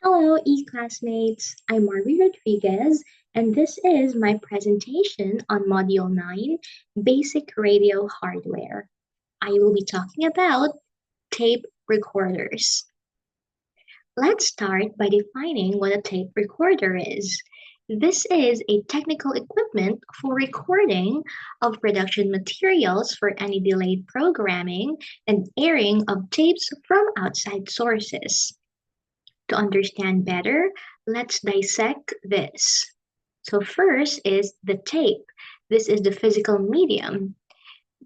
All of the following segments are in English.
Hello, e-classmates. I'm Marvin Rodriguez, and this is my presentation on Module 9, Basic Radio Hardware. I will be talking about tape recorders. Let's start by defining what a tape recorder is. This is a technical equipment for recording of production materials for any delayed programming and airing of tapes from outside sources. To understand better, let's dissect this. So, first is the tape. This is the physical medium.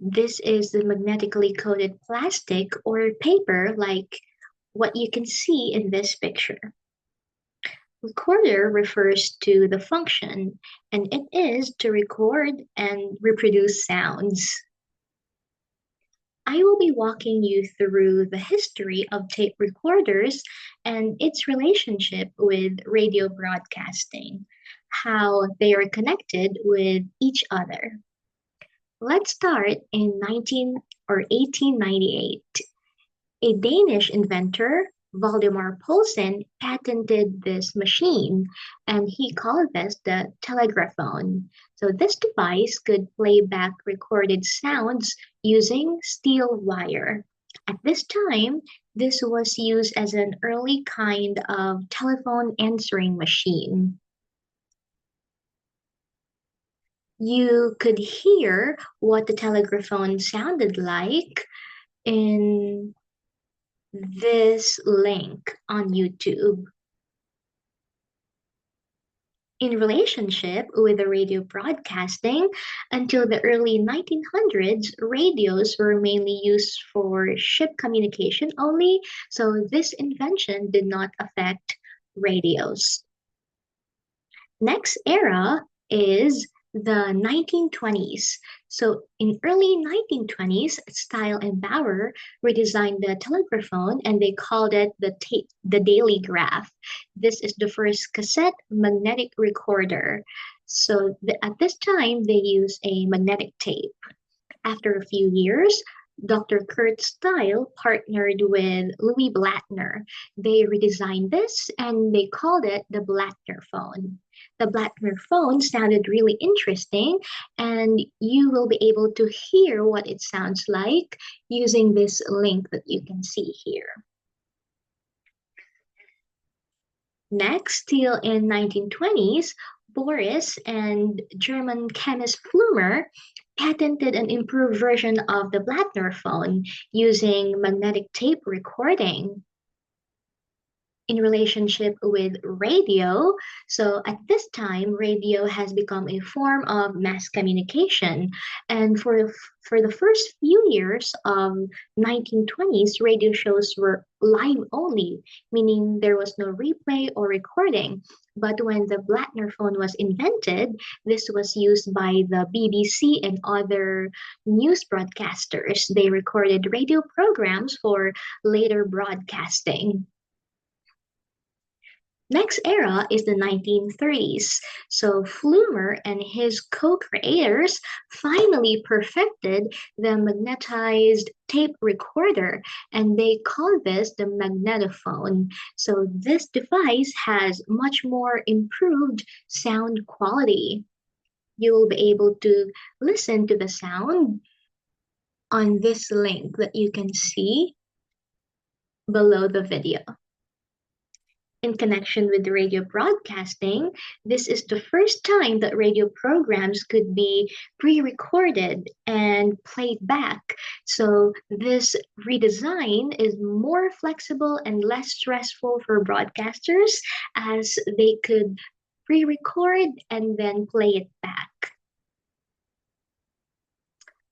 This is the magnetically coated plastic or paper, like what you can see in this picture. Recorder refers to the function, and it is to record and reproduce sounds. I will be walking you through the history of tape recorders and its relationship with radio broadcasting, how they are connected with each other. Let's start in 1898. A Danish inventor, Valdemar Poulsen, patented this machine, and he called this the telegraphone. So this device could play back recorded sounds using steel wire. At this time, this was used as an early kind of telephone answering machine. You could hear what the telegraphone sounded like in this link on YouTube. In relationship with the radio broadcasting, until the early 1900s, radios were mainly used for ship communication only, so this invention did not affect radios. Next era is the 1920s. So in early 1920s, Style and Bauer redesigned the telegraphone and they called it the Daily Graph. This is the first cassette magnetic recorder. So at this time, they used a magnetic tape. After a few years, Dr. Kurt Style partnered with Louis Blattner. They redesigned this and they called it the Blattner phone. The Blattner phone sounded really interesting, and you will be able to hear what it sounds like using this link that you can see here. Next, still in 1920s, Boris and German chemist Flummer patented an improved version of the Blattner phone using magnetic tape recording in relationship with radio. So at this time, radio has become a form of mass communication. And for the first few years of 1920s, radio shows were live only, meaning there was no replay or recording. But when the Blattner phone was invented, this was used by the BBC and other news broadcasters. They recorded radio programs for later broadcasting. Next era is the 1930s. So Flumer and his co-creators finally perfected the magnetized tape recorder, and they call this the magnetophone. So this device has much more improved sound quality. You will be able to listen to the sound on this link that you can see below the video. In connection with radio broadcasting, this is the first time that radio programs could be pre-recorded and played back. So this redesign is more flexible and less stressful for broadcasters as they could pre-record and then play it back.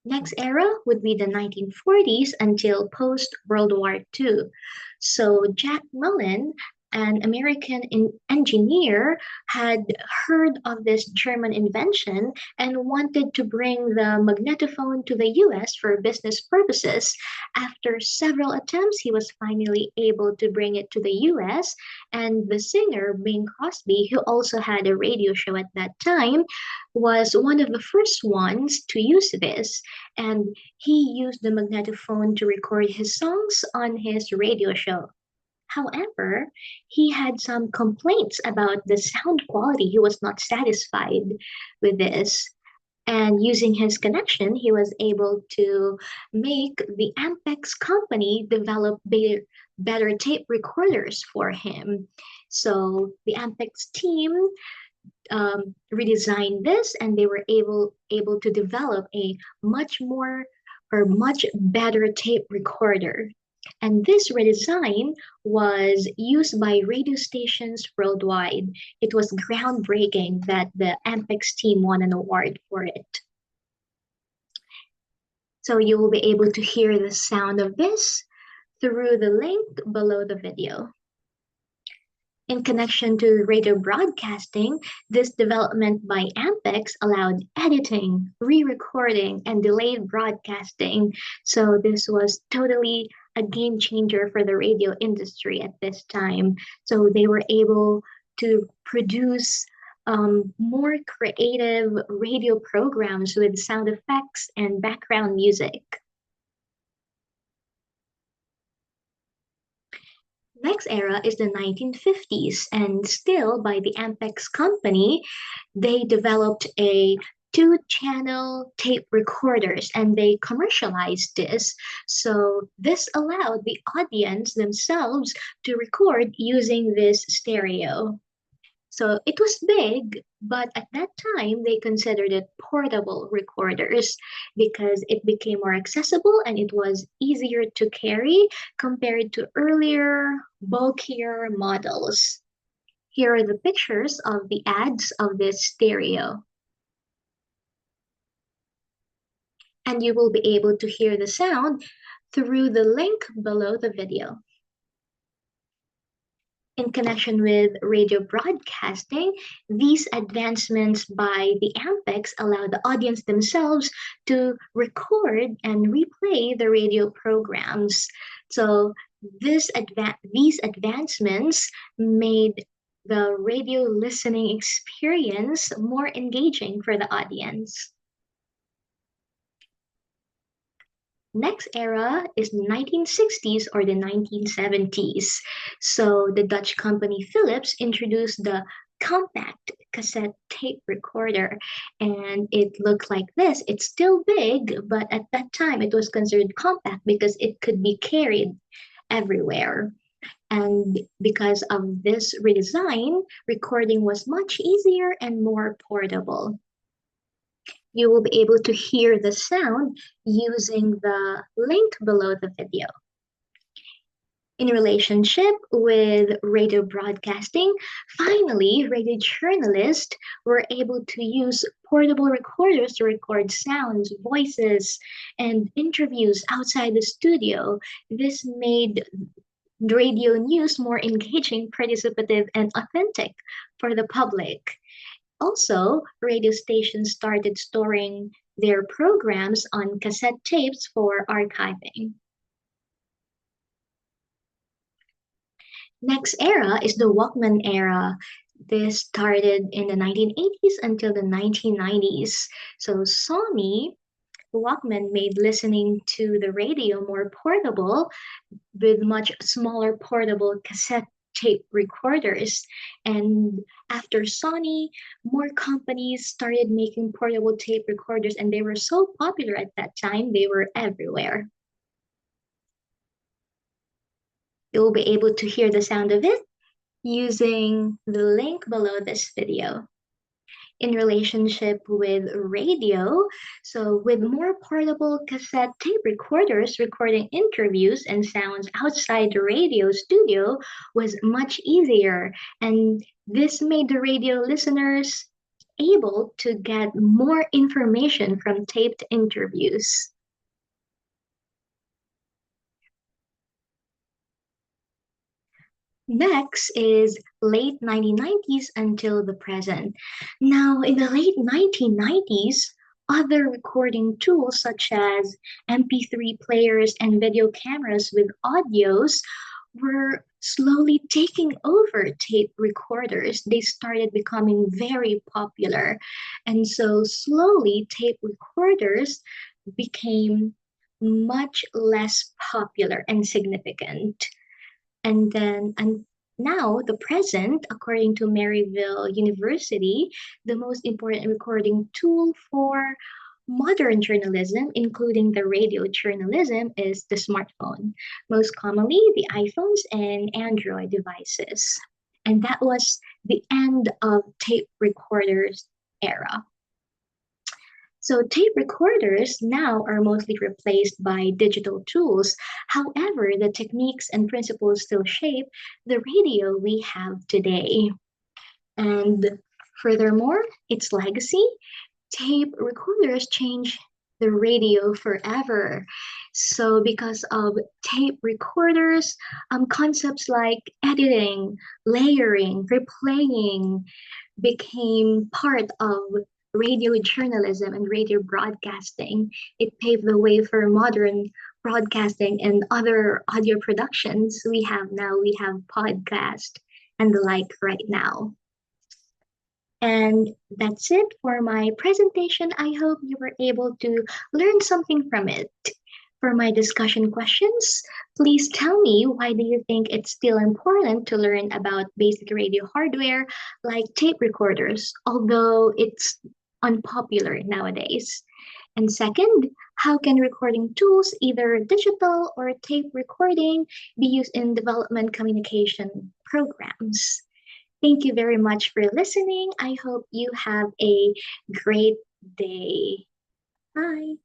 Next era would be the 1940s until post-World War II. So Jack Mullen, an American engineer, had heard of this German invention and wanted to bring the magnetophone to the US for business purposes. After several attempts, he was finally able to bring it to the US, and the singer, Bing Crosby, who also had a radio show at that time, was one of the first ones to use this, and he used the magnetophone to record his songs on his radio show. However, he had some complaints about the sound quality. He was not satisfied with this. And using his connection, he was able to make the Ampex company develop better tape recorders for him. So the Ampex team redesigned this, and they were able to develop a much better tape recorder. And this redesign was used by radio stations worldwide. It was groundbreaking that the Ampex team won an award for it. So you will be able to hear the sound of this through the link below the video. In connection to radio broadcasting, this development by Ampex allowed editing, re-recording, and delayed broadcasting. So this was totally a game changer for the radio industry at this time. So they were able to produce more creative radio programs with sound effects and background music. Next era is the 1950s, and still by the Ampex company, they developed a two-channel tape recorders and they commercialized this. So this allowed the audience themselves to record using this stereo. So it was big, but at that time they considered it portable recorders because it became more accessible and it was easier to carry compared to earlier, bulkier models. Here are the pictures of the ads of this stereo. And you will be able to hear the sound through the link below the video. In connection with radio broadcasting, these advancements by the Ampex allow the audience themselves to record and replay the radio programs. So these advancements made the radio listening experience more engaging for the audience. Next era is the 1960s or the 1970s. So the Dutch company Philips introduced the compact cassette tape recorder, and it looked like this. It's still big, but at that time it was considered compact because it could be carried everywhere. And because of this redesign, recording was much easier and more portable. You will be able to hear the sound using the link below the video. In relationship with radio broadcasting, finally, radio journalists were able to use portable recorders to record sounds, voices, and interviews outside the studio. This made radio news more engaging, participative, and authentic for the public. Also, radio stations started storing their programs on cassette tapes for archiving. Next era is the Walkman era. This started in the 1980s until the 1990s. So Sony Walkman made listening to the radio more portable with much smaller portable cassette tape recorders. And after Sony, more companies started making portable tape recorders, and they were so popular at that time, they were everywhere. You'll be able to hear the sound of it using the link below this video. In relationship with radio, so with more portable cassette tape recorders, recording interviews and sounds outside the radio studio was much easier, and this made the radio listeners able to get more information from taped interviews. Next is late 1990s until the present. Now, in the late 1990s, other recording tools such as MP3 players and video cameras with audios were slowly taking over tape recorders. They started becoming very popular. And so slowly tape recorders became much less popular and significant. And now the present, according to Maryville University, the most important recording tool for modern journalism, including the radio journalism, is the smartphone, most commonly the iPhones and Android devices. And that was the end of tape recorders era. So tape recorders now are mostly replaced by digital tools. However, the techniques and principles still shape the radio we have today. And furthermore, its legacy, tape recorders change the radio forever. So because of tape recorders, concepts like editing, layering, replaying, became part of radio journalism and radio broadcasting. It paved the way for modern broadcasting and other audio productions we have now. We have podcast and the like right now. And that's it for my presentation. I hope you were able to learn something from it. For my discussion questions, please tell me, why do you think it's still important to learn about basic radio hardware like tape recorders, although it's unpopular nowadays? And second, how can recording tools, either digital or tape recording, be used in development communication programs? Thank you very much for listening. I hope you have a great day. Bye.